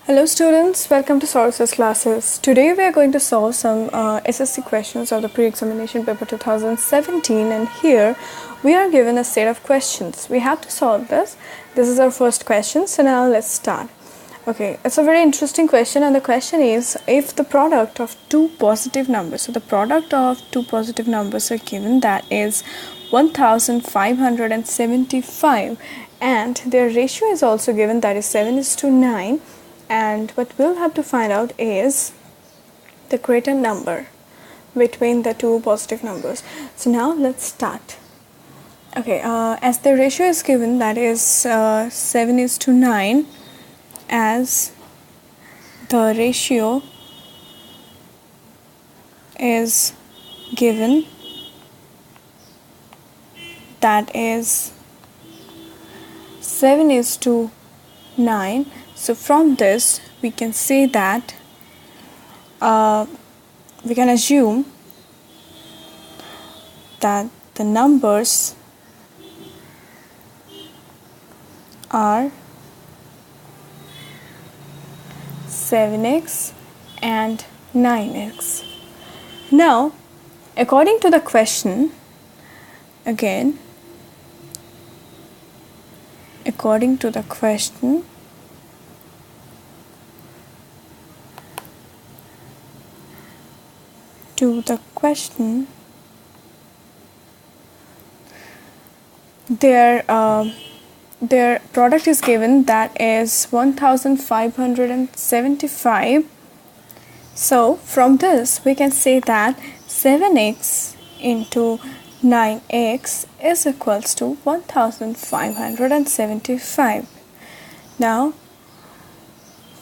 Hello students, welcome to Sources classes. Today we are going to solve some SSC questions of the pre-examination paper 2017, and here we are given a set of questions. We have to solve this. This is our first question, so now let's start. Okay, it's a very interesting question, and the question is, if the product of two positive numbers, so the product of two positive numbers are given, that is 1575, and their ratio is also given, that is 7:9, and what we'll have to find out is the greater number between the two positive numbers. So now let's start. Okay, as the ratio is given, that is 7:9, as the ratio is given, that is 7:9. So from this we can say that we can assume that the numbers are 7x and 9x. Now, according to the question, again, according to the question, their product is given, that is 1575. So from this we can say that 7x into 9x is equals to 1575. Now,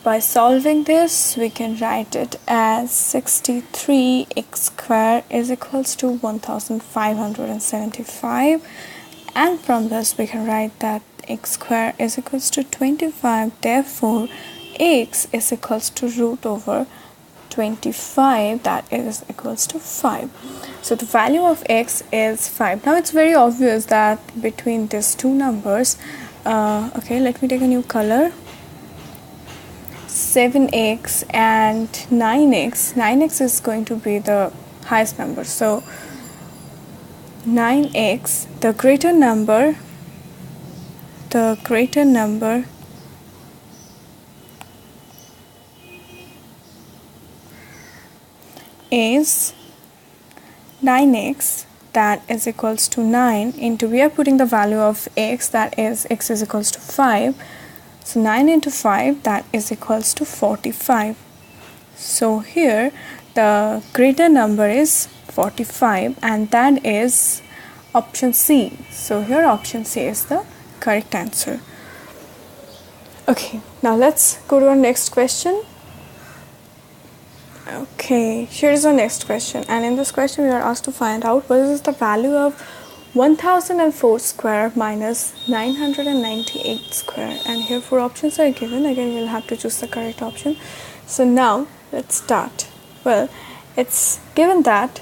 by solving this, we can write it as 63x square is equals to 1575, and from this we can write that x square is equals to 25. Therefore, x is equals to root over 25, that is equals to 5. So the value of x is 5. Now it's very obvious that between these two numbers, okay, let me take a new color. 7x and 9x is going to be the highest number. So 9x, the greater number is 9x, that is equals to 9 into, we are putting the value of x, that is x is equals to 5. So 9 into 5, that is equals to 45. So here the greater number is 45, and that is option C. So here option C is the correct answer. Okay, now let's go to our next question. Okay, here is our next question, and in this question we are asked to find out what is the value of 1004 square minus 998 square, and here four options are given. Again, we'll have to choose the correct option. So now let's start. Well, it's given that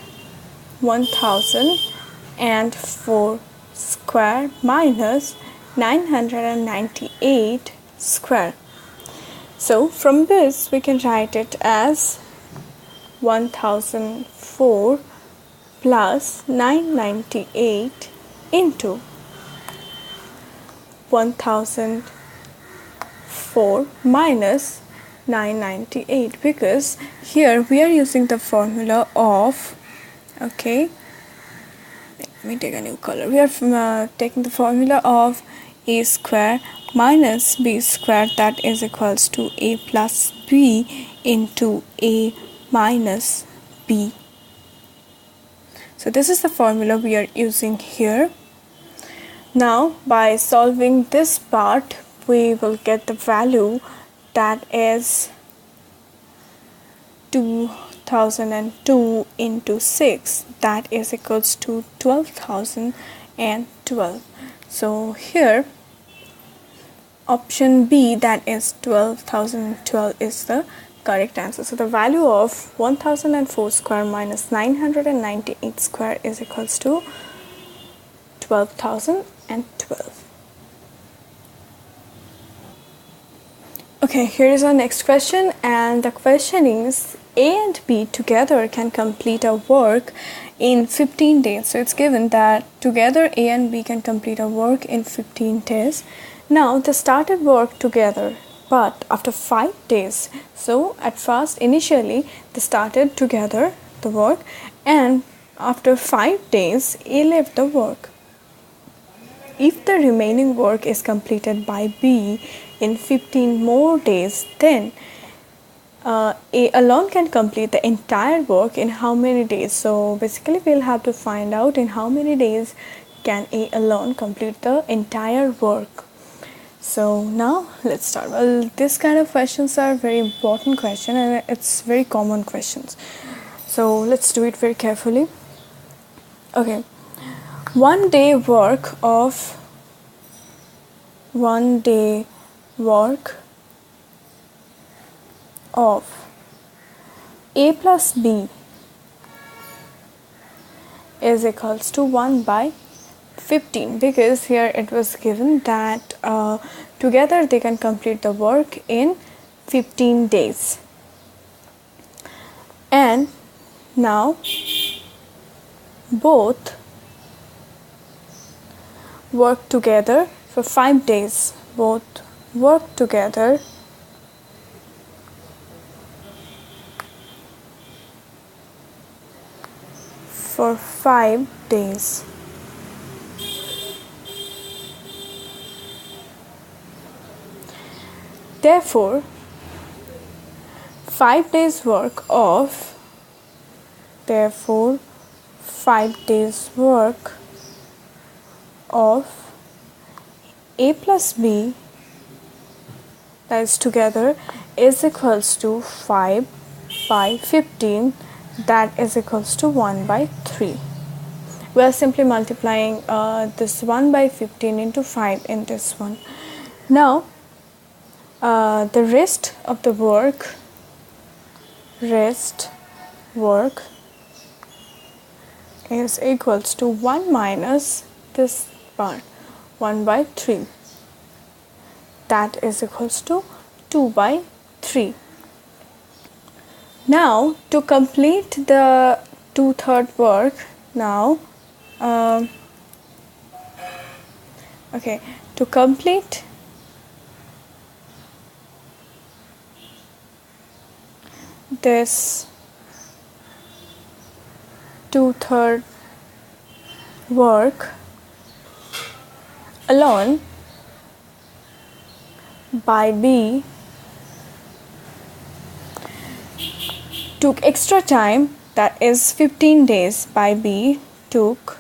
1004 square minus 998 square. So from this we can write it as 1004 plus 998 into 1004 minus 998, because here we are using the formula of, okay, let me take a new color. We are taking the formula of a square minus b square, that is equals to a plus b into a minus b. So this is the formula we are using here. Now by solving this part, we will get the value, that is 2002 into 6, that is equals to 12,012. So here option B, that is 12,012, is the correct answer. So the value of 1004 square minus 998 square is equals to 12,012. Okay, here is our next question, and the question is A and B together can complete a work in 15 days. So it's given that together A and B can complete a work in 15 days. Now they started work together, but after 5 days. So at first, initially they started together the work, and after 5 days A left the work. If the remaining work is completed by B in 15 more days, then A alone can complete the entire work in how many days? So basically we'll have to find out in how many days can A alone complete the entire work. So now let's start. Well, this kind of questions are very important question, and it's very common questions. So let's do it very carefully. Okay. 1 day work of A plus B is equals to 1 by 15, because here it was given that together they can complete the work in 15 days. And now both work together for 5 days. Both work together for 5 days. Therefore, 5 days work of A plus B, that is together, is equals to 5 by 15, that is equals to 1 by 3. We are simply multiplying this 1 by 15 into 5 in this one. Now the rest of the work is equals to 1 minus this part, 1 by 3, that is equals to 2 by 3. Now to complete the 2/3 work, to complete this 2/3 work alone by B took extra time, that is 15 days. By B took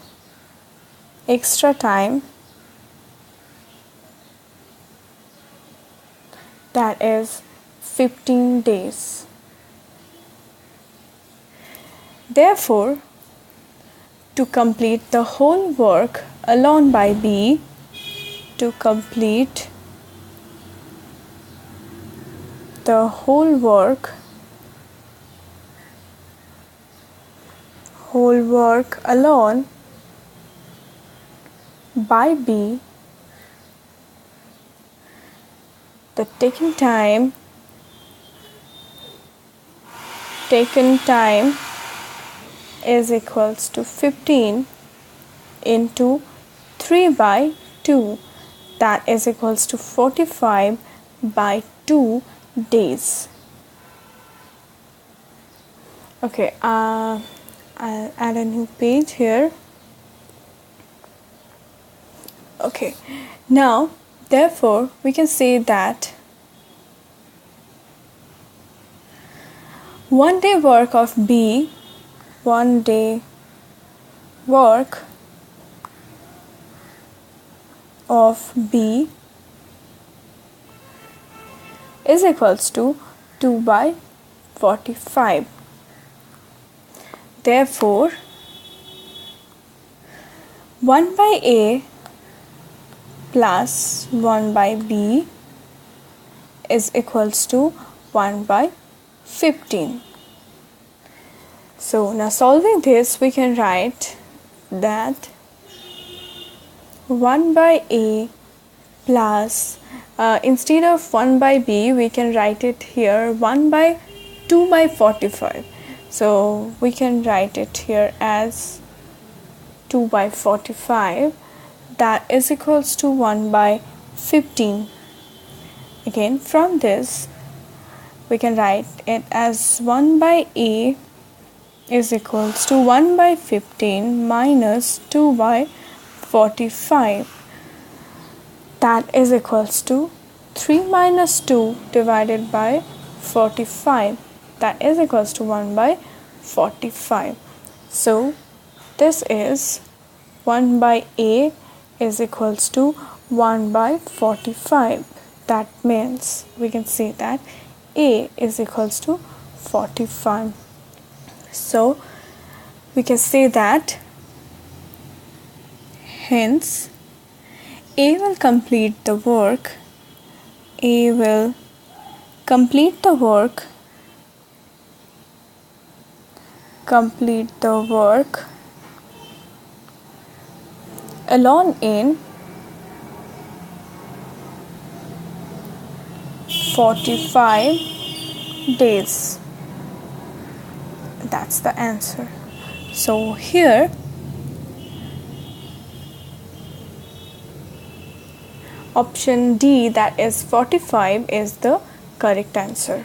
extra time, that is 15 days. Therefore, to complete the whole work alone by B, to complete the whole work alone by B, the taken time is equals to 15 into 3 by 2, that is equals to 45 by 2 days. Okay, I'll add a new page here. Okay, now therefore we can say that 1 day work of B, 1 day work of B is equals to 2 by 45. Therefore, 1 by A plus 1 by B is equals to 1 by 15. So now solving this, we can write that 1 by A plus instead of 1 by b, we can write it here 1 by 2 by 45. So we can write it here as 2 by 45, that is equals to 1 by 15. Again, from this we can write it as 1 by a is equals to 1 by 15 minus 2 by 45, that is equals to 3 minus 2 divided by 45, that is equals to 1 by 45. So this is 1 by a is equals to 1 by 45. That means we can say that a is equals to 45. So we can say that hence a will complete the work. A will complete the work. Alone in 45 days. That's the answer. So here option D, that is 45, is the correct answer.